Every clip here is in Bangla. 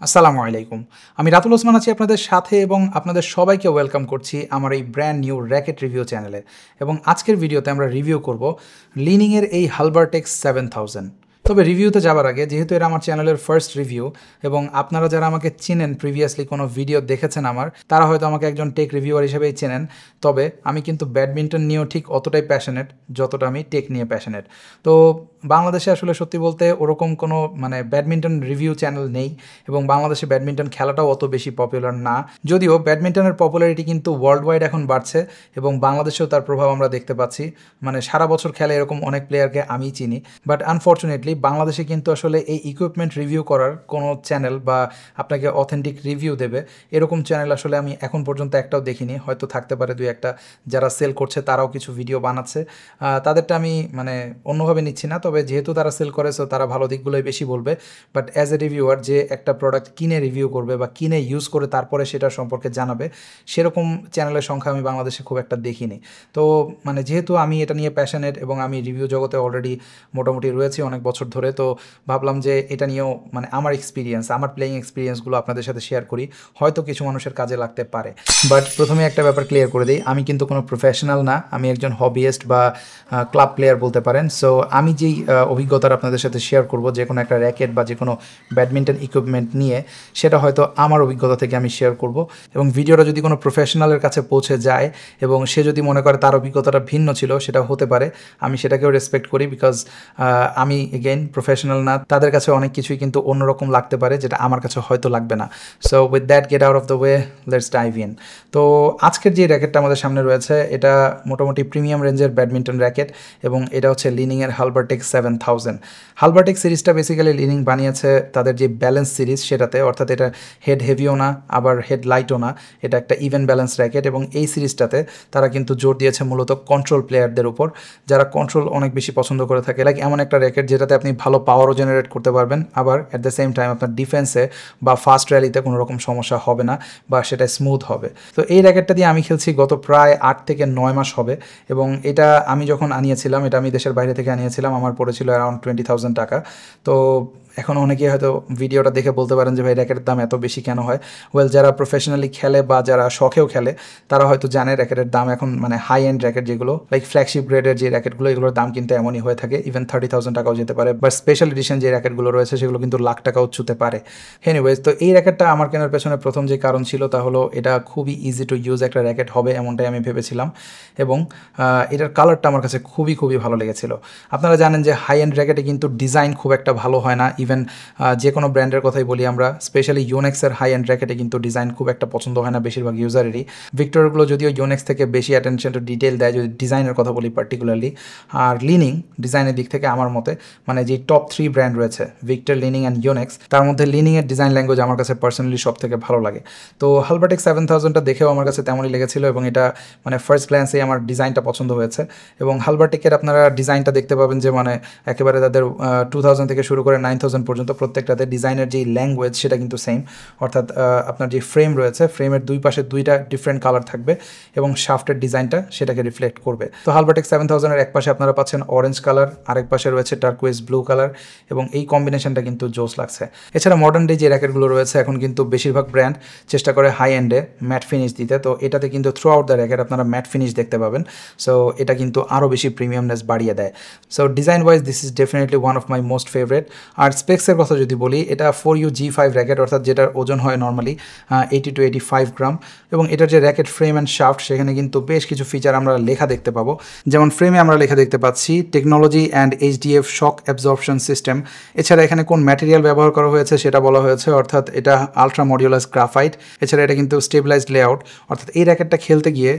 আসসালামু আলাইকুম। আমি রাতুল ওসমান আছি আপনাদের সাথে এবং আপনাদের সবাইকে ওয়েলকাম করছি আমার এই ব্র্যান্ড নিউ র‍্যাকেট রিভিউ চ্যানেলে। এবং আজকের ভিডিওতে আমরা রিভিউ করব লিনিংয়ের এই হালবারটেক্স 7000। তবে রিভিউতে যাওয়ার আগে, যেহেতু এটা আমার চ্যানেলের ফার্স্ট রিভিউ এবং আপনারা যারা আমাকে চিনেন, প্রিভিয়াসলি কোনো ভিডিও দেখেছেন আমার, তারা হয়তো আমাকে একজন টেক রিভিউয়ার হিসেবেই চেনেন। তবে আমি কিন্তু ব্যাডমিন্টন নিয়েও ঠিক অতটাই প্যাশনেট যতটা আমি টেক নিয়ে প্যাশনেট। তো বাংলাদেশে আসলে সত্যি বলতে ওরকম কোনো ব্যাডমিন্টন রিভিউ চ্যানেল নেই এবং বাংলাদেশে ব্যাডমিন্টন খেলাটাও অত বেশি পপুলার না। যদিও ব্যাডমিন্টনের পপুলারিটি কিন্তু ওয়ার্ল্ড ওয়াইড এখন বাড়ছে এবং বাংলাদেশেও তার প্রভাব আমরা দেখতে পাচ্ছি। সারা বছর খেলে এরকম অনেক প্লেয়ারকে আমি চিনি, বাট আনফর্চুনেটলি বাংলাদেশে কিন্তু আসলে এই ইকুইপমেন্ট রিভিউ করার কোনো চ্যানেল বা আপনাকে অথেন্টিক রিভিউ দেবে এরকম চ্যানেল আসলে আমি এখন পর্যন্ত একটাও দেখিনি। হয়তো থাকতে পারে দুই একটা, যারা সেল করছে তারাও কিছু ভিডিও বানাচ্ছে, তাদেরটা আমি অন্যভাবে নিচ্ছি না। তবে যেহেতু তারা সেল করেছে তারা ভালো দিকগুলোই বেশি বলবে। বাট অ্যাজ এ রিভিউয়ার, যে একটা প্রোডাক্ট কিনে রিভিউ করবে বা কিনে ইউজ করে তারপরে সেটা সম্পর্কে জানাবে, সেরকম চ্যানেলের সংখ্যা আমি বাংলাদেশে খুব একটা দেখিনি। তো যেহেতু আমি এটা নিয়ে প্যাশনেট এবং আমি রিভিউ জগতে অলরেডি মোটামুটি রয়েছি অনেক বছর ধরে, তো ভাবলাম যে এটা নিয়েও আমার এক্সপিরিয়েন্স, আমার প্লেয়িং এক্সপিরিয়েন্সগুলো আপনাদের সাথে শেয়ার করি, হয়তো কিছু মানুষের কাজে লাগতে পারে। বাট প্রথমে একটা ব্যাপার ক্লিয়ার করে দিই, আমি কিন্তু কোনো প্রফেশনাল না, আমি একজন হবিয়েস্ট বা ক্লাব প্লেয়ার বলতে পারেন। সো আমি যেই অভিজ্ঞতাটা আপনাদের সাথে শেয়ার করব যে কোনো একটা র্যাকেট বা যে কোনো ব্যাডমিন্টন ইকুইপমেন্ট নিয়ে, সেটা হয়তো আমার অভিজ্ঞতা থেকে আমি শেয়ার করব। এবং ভিডিওটা যদি কোনো প্রফেশনালের কাছে পৌঁছে যায় এবং সে যদি মনে করে তার অভিজ্ঞতাটা ভিন্ন ছিল, সেটা হতে পারে, আমি সেটাকেও রেসপেক্ট করি। বিকজ আমি এগেইন প্রফেশনাল না, তাদের কাছে অনেক কিছুই কিন্তু অন্যরকম লাগতে পারে যেটা আমার কাছে হয়তো লাগবে না। So with that, get out of the way, let's dive in. তো আজকের যে র্যাকেটটা আমাদের সামনে রয়েছে, এটা মোটামুটি প্রিমিয়াম রেঞ্জের ব্যাডমিন্টন র্যাকেট এবং এটা হচ্ছে লিনিংয়ের হালবারটেক্স 7000। হালবারটেক্স সিরিজটা বেসিক্যালি লিনিং বানিয়েছে তাদের যে ব্যালেন্স সিরিজ সেটাতে, অর্থাৎ এটা হেড হেভিও না আবার হেড লাইটও না, এটা একটা ইভেন ব্যালেন্স র্যাকেট। এবং এই সিরিজটাতে তারা কিন্তু জোর দিয়েছে মূলত কন্ট্রোল প্লেয়ারদের উপর, যারা কন্ট্রোল অনেক বেশি পছন্দ করে থাকে। লাইক এমন একটা র্যাকেট যেটাতে আপনি ভালো পাওয়ারও জেনারেট করতে পারবেন, আবার অ্যাট দ্য সেম টাইম আপনার ডিফেন্সে বা ফাস্ট র্যালিতে কোনো রকম সমস্যা হবে না বা সেটা স্মুথ হবে। তো এই র্যাকেটটা দিয়ে আমি খেলছি গত প্রায় 8 থেকে 9 মাস হবে। এবং এটা আমি যখন আনিয়েছিলাম, এটা আমি দেশের বাইরে থেকে আনিয়েছিলাম, আমার পড়েছিল অ্যারাউন্ড 20,000 টাকা। তো এখন অনেকেই হয়তো ভিডিওটা দেখে বলতে পারেন যে ভাই র্যাকেটের দাম এত বেশি কেন হয়। ওয়েল, যারা প্রফেশনালি খেলে বা যারা শখেও খেলে তারা হয়তো জানে র্যাকেটের দাম এখন হাই এন্ড র্যাকেট যেগুলো লাইক ফ্ল্যাগশিপ গ্রেডের যে র্যাকেটগুলো, এগুলোর দাম কিন্তু এমনই হয়ে থাকে, ইভেন 30,000 টাকাও যেতে পারে। বাট স্পেশাল এডিশন যে র্যাকেটগুলো রয়েছে সেগুলো কিন্তু লাখ টাকাও ছুতে পারে। এনিওয়েজ, তো এই র্যাকেটটা আমার কেনার পেছনে প্রথম যে কারণ ছিল তা হলো এটা খুবই ইজি টু ইউজ একটা র্যাকেট হবে এমনটাই আমি ভেবেছিলাম। এবং এটার কালারটা আমার কাছে খুবই খুবই ভালো লেগেছিল। আপনারা জানেন যে হাই এন্ড র্যাকেটে কিন্তু ডিজাইন খুব একটা ভালো হয় না। ইভেন যে কোনো ব্র্যান্ডের কথাই বলি আমরা, স্পেশালি ইউনেক্সের হাই এন্ড র্যাকেটে কিন্তু ডিজাইন খুব একটা পছন্দ হয় না বেশিরভাগ ইউজারেরই। ভিক্টরগুলো যদিও ইউনেক্স থেকে বেশি অ্যাটেনশন টু ডিটেল দেয় যদি ডিজাইনের কথা বলি পার্টিকুলারলি। আর লিনিং ডিজাইনের দিক থেকে আমার মতে যে টপ 3 ব্র্যান্ড রয়েছে, ভিক্টর, লিনিং অ্যান্ড ইউনেক্স, তার মধ্যে লিনিংয়ের ডিজাইন ল্যাঙ্গুয়েজ আমার কাছে পার্সোনালি সব থেকে ভালো লাগে। তো হালবারটেক্স 7000টা দেখেও আমার কাছে তেমনই লেগেছিল এবং এটা ফার্স্ট গ্ল্যান্সেই আমার ডিজাইনটা পছন্দ হয়েছে। এবং হালবারটেকের আপনারা ডিজাইনটা দেখতে পাবেন যে একেবারে তাদের 2000 থেকে শুরু করে 9000 পর্যন্ত প্রত্যেকটাতে ডিজাইনের যে ল্যাঙ্গুয়েজ সেটা কিন্তু সেম। অর্থাৎ আপনার যে ফ্রেম রয়েছে, ফ্রেমের দুই পাশে দুইটা ডিফারেন্ট কালার থাকবে এবং শাফটের ডিজাইনটা সেটাকে রিফ্লেক্ট করবে। তো হালবারটেক্স 7000-এর এক পাশে আপনারা পাচ্ছেন অরেঞ্জ কালার, আরেক পাশে রয়েছে টার্কুইজ ব্লু কালার এবং এই কম্বিনেশনটা কিন্তু জোস লাগছে। এছাড়া মডার্ন ডে যে র্যাকেটগুলো রয়েছে এখন কিন্তু বেশিরভাগ ব্র্যান্ড চেষ্টা করে হাই এন্ডে ম্যাট ফিনিশ দিতে, তো এটাতে কিন্তু থ্রু আউট দ্য র্যাকেট আপনারা ম্যাট ফিনিশ দেখতে পাবেন। সো এটা কিন্তু আরও বেশি প্রিমিয়ামনেস বাড়িয়ে দেয়। So design wise this is definitely one of my most favourite. আর স্পেক্সের কথা যদি বলি, এটা 4U G5 র্যাকেট, অর্থাৎ যেটার ওজন হয় নর্মালি 80 to 85 গ্রাম। এবং এটার যে র্যাকেট ফ্রেম অ্যান্ড শাফট, সেখানে কিন্তু বেশ কিছু ফিচার আমরা লেখা দেখতে পাবো। যেমন ফ্রেমে আমরা লেখা দেখতে পাচ্ছি technology and HDF shock absorption system. এছাড়া এখানে কোন ম্যাটেরিয়াল ব্যবহার করা হয়েছে সেটা বলা হয়েছে, অর্থাৎ এটা আলট্রা মডিউলাস গ্রাফাইট। এছাড়া এটা কিন্তু স্টেবিলাইজড লেআউট। অর্থাৎ এই র্যাকেটটা খেলতে গিয়ে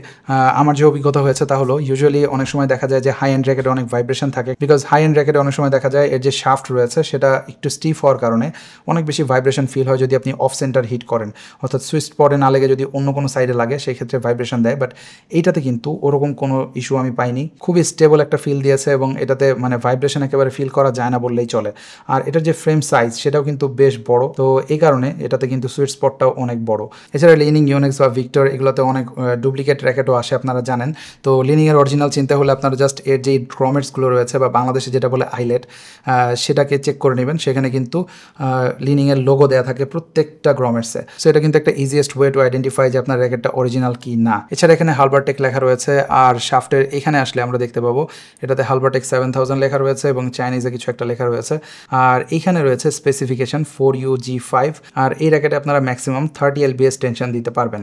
আমার যে অভিজ্ঞতা হয়েছে তা হলো, ইউজুয়ালি অনেক সময় দেখা যায় যে হাই এন্ড র্যাকেটে অনেক ভাইব্রেশন থাকে, বিকজ হাই এন্ড র্যাকেটে অনেক সময় দেখা যায় এর যে শাফট রয়েছে সেটা একটু স্টিফ হওয়ার কারণে অনেক বেশি ভাইব্রেশন ফিল হয় যদি আপনি অফ সেন্টার হিট করেন, অর্থাৎ সুইচ স্পটে না লেগে যদি অন্য কোনো সাইডে লাগে সেই ক্ষেত্রে ভাইব্রেশন দেয়। বাট এইটাতে কিন্তু ওরকম কোনো ইস্যু আমি পাইনি, খুবই স্টেবল একটা ফিল দিয়েছে এবং এটাতে ভাইব্রেশন একেবারে ফিল করা যায় না বললেই চলে। আর এটার যে ফ্রেম সাইজ সেটাও কিন্তু বেশ বড়, তো এই কারণে এটাতে কিন্তু সুইচ স্পটটাও অনেক বড়। এছাড়া লিনিং, ইউনেক্স বা ভিক্টর এগুলোতে অনেক ডুপ্লিকেট র্যাকেটও আসে আপনারা জানেন। তো লিনিংয়ের অরিজিনাল চিনতে হলে আপনারা জাস্ট এর যে গ্রমেটসগুলো রয়েছে বা বাংলাদেশে যেটা বলে আইলেট, সেটাকে চেক করে নেবেন, সেখানে কিন্তু লিনিংয়ের লোগো দেওয়া থাকে প্রত্যেকটা গ্রমেটসে। সো এটা কিন্তু একটা ইজিয়েস্ট ওয়ে টু আইডেন্টিফাই যে আপনার র্যাকেটটা অরিজিনাল কি না। এছাড়া এখানে হালবারটেক লেখা রয়েছে, আর শাফটের এখানে আসলে আমরা দেখতে পাবো এটাতে হালবারটেক 7000 লেখা রয়েছে এবং চাইনিজে কিছু একটা লেখা রয়েছে। আর এইখানে রয়েছে স্পেসিফিকেশন 4UG5, আর এই র্যাকেটে আপনারা ম্যাক্সিমাম 30 lbs টেনশন দিতে পারবেন।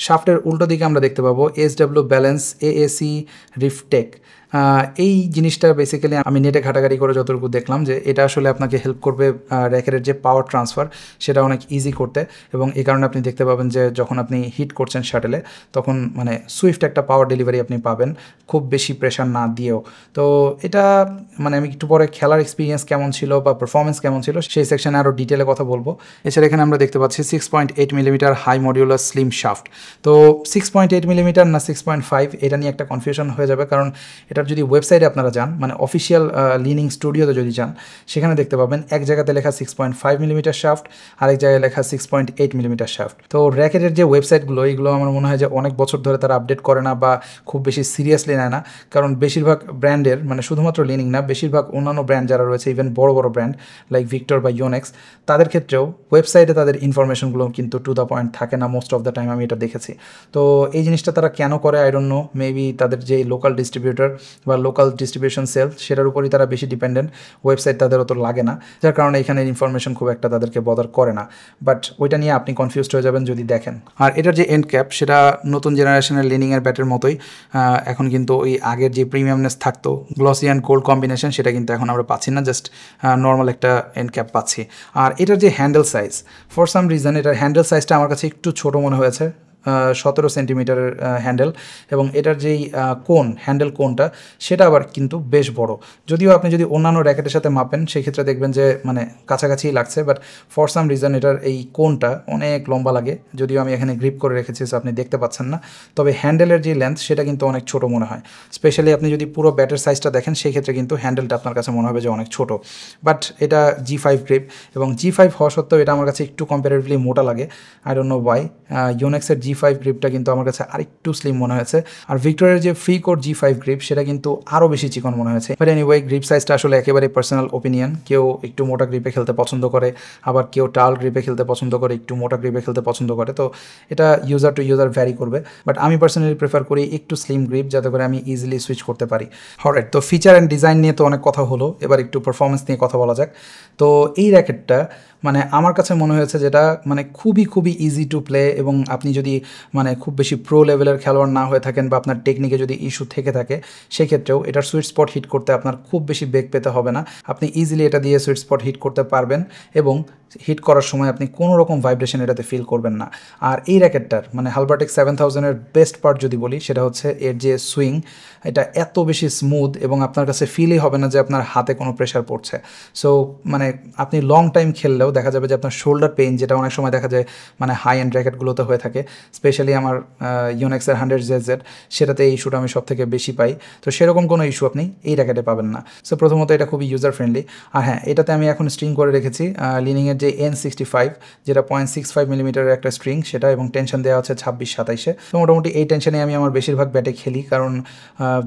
শাফটের উল্টো দিকে আমরা দেখতে পাবো SW ব্যালেন্স AAC রিফটেক। এই জিনিসটা বেসিক্যালি আমি নেটে ঘাটাঘাটি করে যতটুকু দেখলাম যে এটা আসলে আপনাকে হেল্প করবে র্যাকেটের যে পাওয়ার ট্রান্সফার সেটা অনেক ইজি করতে, এবং এই কারণে আপনি দেখতে পাবেন যে যখন আপনি হিট করছেন শাটেলে তখন মানে সুইফট একটা পাওয়ার ডেলিভারি আপনি পাবেন খুব বেশি প্রেশার না দিয়েও। তো এটা মানে আমি একটু পরে খেলার এক্সপিরিয়েন্স কেমন ছিল বা পারফরমেন্স কেমন ছিল সেই সেকশনে আরও ডিটেলে কথা বলবো। এছাড়া এখানে আমরা দেখতে পাচ্ছি 6.8 millimetre high modular slim shaft. তো 6.8 মিলিমিটার না 6.5 এটা নিয়ে একটা কনফিউশন হয়ে যাবে, কারণ এটার যদি ওয়েবসাইটে আপনারা যান মানে অফিসিয়াল লিনিং স্টুডিওতে যদি যান সেখানে দেখতে পাবেন এক জায়গাতে লেখা 6.5 মিলিমিটার শাফট, আরেক জায়গায় লেখা 6.8 মিলিমিটার শাফট। তো র্যাকেটের যে ওয়েবসাইটগুলো এগুলো আমার মনে হয় যে অনেক বছর ধরে তারা আপডেট করে না বা খুব বেশি সিরিয়াসলি নেয় না, কারণ বেশিরভাগ ব্র্যান্ডের মানে শুধুমাত্র লিনিং না বেশিরভাগ অন্যান্য ব্র্যান্ড যারা রয়েছে ইভেন বড় বড় ব্র্যান্ড লাইক ভিক্টর বা ইউনেক্স তাদের ক্ষেত্রেও ওয়েবসাইটে তাদের ইনফরমেশনগুলো কিন্তু টু দ্য পয়েন্ট থাকে না মোস্ট অফ দ্য টাইম, আমি এটা দেখেছি। তো এই জিনিসটা তারা কেন করে আই ডোন্ট নো, মেবি তাদের যে লোকাল ডিস্ট্রিবিউটর বা লোকাল ডিস্ট্রিবিউশন সেল সেটার উপরই তারা বেশি ডিপেন্ডেন্ট, ওয়েবসাইট তাদের অত লাগে না, যার কারণে এখানে ইনফরমেশন খুব একটা তাদেরকে বদার করে না। বাট ওইটা নিয়ে আপনি কনফিউজড হয়ে যাবেন যদি দেখেন। আর এটার যে এন্ড ক্যাপ সেটা নতুন জেনারেশনের লিনিংয়ের ব্যাটের মতোই, এখন কিন্তু ওই আগের যে প্রিমিয়ামনেস থাকতো গ্লসি অ্যান্ড গোল্ড কম্বিনেশন সেটা কিন্তু এখন আমরা পাচ্ছি না, জাস্ট নর্মাল একটা এন্ড ক্যাপ পাচ্ছি। আর এটার যে handle size for some reason এটার হ্যান্ডেল সাইজটা আমার কাছে একটু ছোটো মনে হয়েছে, 17 সেন্টিমিটারের হ্যান্ডেল, এবং এটার যেই হ্যান্ডেল কোনটা সেটা আবার কিন্তু বেশ বড়। যদিও আপনি যদি অন্যান্য র্যাকেটের সাথে মাপেন সেক্ষেত্রে দেখবেন যে মানে কাছাকাছিই লাগছে, বাট ফর সাম রিজন এটার এই কোনটা অনেক লম্বা লাগে। যদিও আমি এখানে গ্রিপ করে রেখেছি সো আপনি দেখতে পাচ্ছেন না, তবে হ্যান্ডেলের যে লেন্থ সেটা কিন্তু অনেক ছোট মনে হয়। স্পেশালি আপনি যদি পুরো ব্যাটের সাইজটা দেখেন সেক্ষেত্রে কিন্তু হ্যান্ডেলটা আপনার কাছে মনে হবে যে অনেক ছোট। বাট এটা G5 গ্রিপ, এবং G5 হওয়া সত্ত্বেও এটা আমার কাছে একটু কম্পারেটিভলি মোটা লাগে, আই ডোন্ট নো ওয়াই। ইউনেক্সের G5 গ্রিপটা কিন্তু আমার কাছে আরেকটু স্লিম মনে হয়েছে, আর ভিক্টরের যে ফ্রি কোর G5 গ্রিপ সেটা কিন্তু আরও বেশি চিকন মনে হয়েছে। বাট এনিওয়ে গ্রিপ সাইজটা আসলে একেবারে পার্সোনাল ওপিনিয়ন, কেউ একটু মোটা গ্রিপে খেলতে পছন্দ করে, আবার কেউ টাল গ্রিপে খেলতে পছন্দ করে, একটু মোটা গ্রিপে খেলতে পছন্দ করে, তো এটা ইউজার টু ইউজার ভ্যারি করবে। বাট আমি পার্সোনালি প্রেফার করি একটু স্লিম গ্রিপ যাতে করে আমি ইজিলি সুইচ করতে পারি। অলরাইট, তো ফিচার অ্যান্ড ডিজাইন নিয়ে তো অনেক কথা হলো, এবার একটু পারফরমেন্স নিয়ে কথা বলা যাক। তো এই র্যাকেটটা মানে আমার কাছে মনে হয়েছে যেটা মানে খুবই ইজি টু প্লে, এবং আপনি যদি মানে খুব বেশি প্রো লেভেলের খেলোয়াড় না হয়ে থাকেন বা আপনার টেকনিকে যদি ইস্যু থেকে থাকে সেক্ষেত্রেও এটার সুইট স্পট হিট করতে আপনার খুব বেশি বেগ পেতে হবে না, আপনি ইজিলি এটা দিয়ে সুইট স্পট হিট করতে পারবেন, এবং হিট করার সময় আপনি কোনো রকম ভাইব্রেশন এটাতে ফিল করবেন না। আর এই র্যাকেটটার মানে হালবারটেক 7000-এর বেস্ট পার্ট যদি বলি সেটা হচ্ছে এর যে সুইং, এটা এত বেশি স্মুথ এবং আপনার কাছে ফিলই হবে না যে আপনার হাতে কোনো প্রেশার পড়ছে। সো মানে আপনি লং টাইম খেললেও দেখা যাবে যে আপনার শোল্ডার পেইন, যেটা অনেক সময় দেখা যায় মানে হাই এন্ড র্যাকেটগুলোতে হয়ে থাকে, স্পেশালি আমার ইউনেক্সের 100ZZ সেটাতে এই ইস্যুটা আমি সব থেকে বেশি পাই, তো সেরকম কোনো ইস্যু আপনি এই র্যাকেটে পাবেন না। সো প্রথমত এটা খুবই ইউজার ফ্রেন্ডলি। আর হ্যাঁ, এটাতে আমি এখন স্ট্রিং করে রেখেছি লিনিংয়ের যে N65, যেটা 0.65 মিলিমিটারের একটা স্ট্রিং সেটা, এবং টেনশন দেওয়া হচ্ছে 26-27-এ। তো মোটামুটি এই টেনশনে আমি আমার বেশিরভাগ ব্যাটে খেলি, কারণ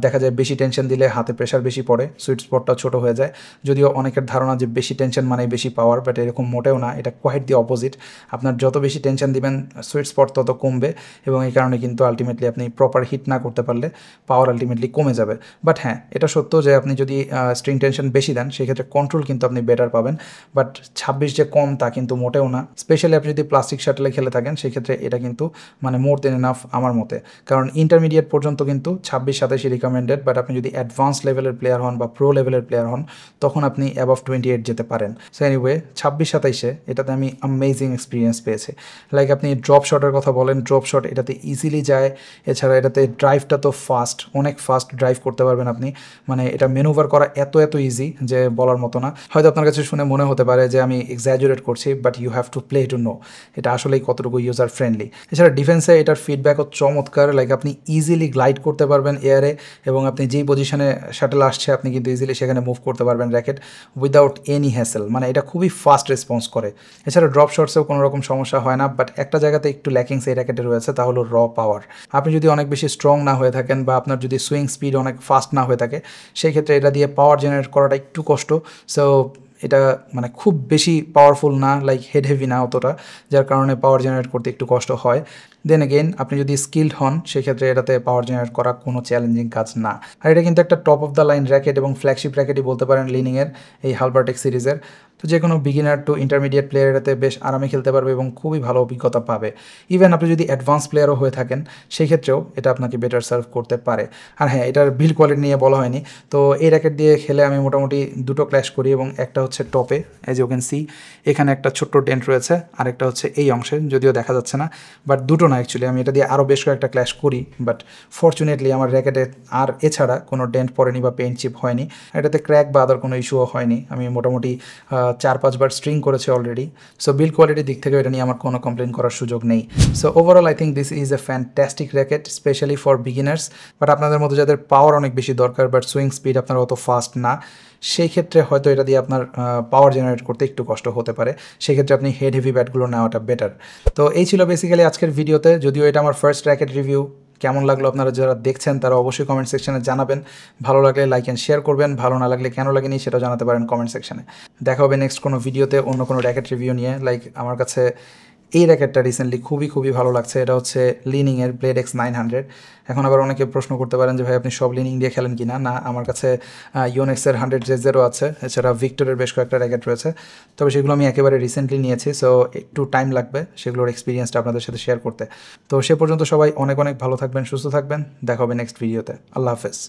দেখা যায় বেশি টেনশন দিলে হাতে প্রেশার বেশি পড়ে, সুইট স্পটটা ছোটো হয়ে যায়। যদিও অনেকের ধারণা যে বেশি টেনশন মানে বেশি পাওয়ার, বাট এরকম মোটেও না, এটা কোয়াইট দি অপোজিট। আপনার যত বেশি টেনশন দিবেন সুইট স্পট তত কমবে, এবং এই কারণে কিন্তু আলটিমেটলি আপনি প্রপার হিট না করতে পারলে পাওয়ার আলটিমেটলি কমে যাবে। বাট হ্যাঁ, এটা সত্য যে আপনি যদি স্ট্রিং টেনশন বেশি দেন সেক্ষেত্রে কন্ট্রোল কিন্তু আপনি বেটার পাবেন, বাট 26 যে কম তা কিন্তু মোটেও না। স্পেশালি আপনি যদি প্লাস্টিক শাটলে খেলে থাকেন সেক্ষেত্রে এটা কিন্তু মানে মোর দেন এনাফ আমার মতে, কারণ ইন্টারমিডিয়েট পর্যন্ত কিন্তু 26-27 রিকমেন্ডেড, বাট আপনি যদি অ্যাডভান্স লেভেলের প্লেয়ার হন বা প্রো লেভেলের প্লেয়ার হন তখন আপনি অ্যাবভ 28 যেতে পারেন। সো এনিওয়ে 26-27-এ এটাতে আমি অ্যামেজিং এক্সপিরিয়েন্স পেয়েছি। লাইক আপনি ড্রপ শটের কথা বলেন, ড্রপ শট এটাতে ইজিলি যায়। এছাড়া এটাতে ড্রাইভটা তো ফাস্ট, অনেক ফাস্ট ড্রাইভ করতে পারবেন আপনি, মানে এটা ম্যানুভার করা এত ইজি যে বলার মতো না। হয়তো আপনার কাছে শুনে মনে হতে পারে যে আমি এক্সাজুরেট করছি, but you have to play to know এটা আসলেই কতটুকু ইউজার ফ্রেন্ডলি। এছাড়া ডিফেন্সে এটার ফিডব্যাকও চমৎকার, লাইক আপনি ইজিলি গ্লাইড করতে পারবেন এয়ারে, এবং আপনি যেই পজিশনে শাটল আসছে আপনি কিন্তু ইজিলি সেখানে মুভ করতে পারবেন র্যাকেট উইদাউট এনি হ্যাসেল, মানে এটা খুবই ফাস্ট রেসপন্স করে। এছাড়া ড্রপ শটসেও কোনো রকম সমস্যা হয় না, বাট একটা জায়গাতে একটু ল্যাকিংস এই র্যাকেটে রয়েছে, তা হলো র পাওয়ার। আপনি যদি অনেক বেশি স্ট্রং না হয়ে থাকেন বা আপনার যদি সুইং স্পিড অনেক ফাস্ট না হয়ে থাকে সেই ক্ষেত্রে এটা দিয়ে পাওয়ার জেনারেট করাটা একটু কষ্ট। সো এটা মানে খুব বেশি পাওয়ারফুল না, লাইক হেড হেভি না অতটা, যার কারণে পাওয়ার জেনারেট করতে একটু কষ্ট হয়। দেন এগেইন আপনি যদি স্কিলড হন সেক্ষেত্রে এটাতে পাওয়ার জেনারেট করা কোনো চ্যালেঞ্জিং কাজ না। আর এটা কিন্তু একটা top of the line racket এবং ফ্ল্যাগশিপ র্যাকেটই বলতে পারেন লিনিংয়ের এই হালবারটেক সিরিজের। তো যে কোনো বিগিনার টু ইন্টারমিডিয়েট প্লেয়ার এটাতে বেশ আরামে খেলতে পারবে এবং খুবই ভালো অভিজ্ঞতা পাবে। ইভেন আপনি যদি অ্যাডভান্স প্লেয়ারও হয়ে থাকেন সেই ক্ষেত্রেও এটা আপনাকে বেটার সার্ভ করতে পারে। আর হ্যাঁ, এটার বিল্ড কোয়ালিটি নিয়ে বলা হয়নি। তো এই র্যাকেট দিয়ে খেলে আমি মোটামুটি দুটো ক্ল্যাশ করি এবং একটা হচ্ছে টপে, অ্যাজ ইউ ক্যান সি এখানে একটা ছোট্ট ডেন্ট রয়েছে, আরেকটা হচ্ছে এই অংশে, যদিও দেখা যাচ্ছে না, বাট দুটো না অ্যাকচুয়ালি, আমি এটা দিয়ে আরও বেশ কয়েকটা ক্ল্যাশ করি, বাট ফর্চুনেটলি আমার র্যাকেটে আর এছাড়া কোনো ডেন্ট পড়েনি বা পেইন্ট চিপ হয়নি, এটাতে ক্র্যাক বা আদার কোনো ইস্যুও হয়নি। আমি মোটামুটি 4-5 বার স্ট্রিং করেছি অলরেডি। সো বিল্ড কোয়ালিটির দিক থেকে এটা নিয়ে আমার কোনো কমপ্লেন করার সুযোগ নেই। So overall I think this is a fantastic racket, specially for beginners. But আপনাদের মধ্যে যাদের পাওয়ার অনেক বেশি দরকার বাট সুইং স্পিড আপনার অত ফাস্ট না, সেই ক্ষেত্রে হয়তো এটা দিয়ে আপনার পাওয়ার জেনারেট করতে একটু কষ্ট হতে পারে। সেক্ষেত্রে আপনি হেড হেভি ব্যাটগুলো নেওয়াটা বেটার। তো এই ছিল বেসিক্যালি আজকের ভিডিওতে। যদিও এটা আমার ফার্স্ট র্যাকেট রিভিউ, কেমন লাগলো আপনারা যারা দেখছেন তারা অবশ্যই কমেন্ট সেকশনে জানাবেন। ভালো লাগলে লাইক অ্যান্ড শেয়ার করবেন, ভালো না লাগলে কেন লাগেনি সেটাও জানাতে পারেন কমেন্ট সেকশনে। দেখা হবে নেক্সট কোনো ভিডিওতে অন্য কোনো র্যাকেট রিভিউ নিয়ে। লাইক আমার কাছে এই র্যাকেটটা রিসেন্টলি খুবই ভালো লাগছে। এটা হচ্ছে লিনিংয়ের ব্লেড এক্স 900। এখন আবার অনেকে প্রশ্ন করতে পারেন যে ভাই আপনি সব লিনিং দিয়ে খেলেন কি না। না, আমার কাছে ইউনেক্সের 100Z0 আছে, এছাড়া ভিক্টরের বেশ কয়েকটা র্যাকেট রয়েছে, তবে সেগুলো আমি একেবারে রিসেন্টলি নিয়েছি। সো একটু টাইম লাগবে সেগুলোর এক্সপিরিয়েন্সটা আপনাদের সাথে শেয়ার করতে। তো সে পর্যন্ত সবাই অনেক ভালো থাকবেন, সুস্থ থাকবেন। দেখা হবে নেক্সট ভিডিওতে। আল্লাহ হাফেজ।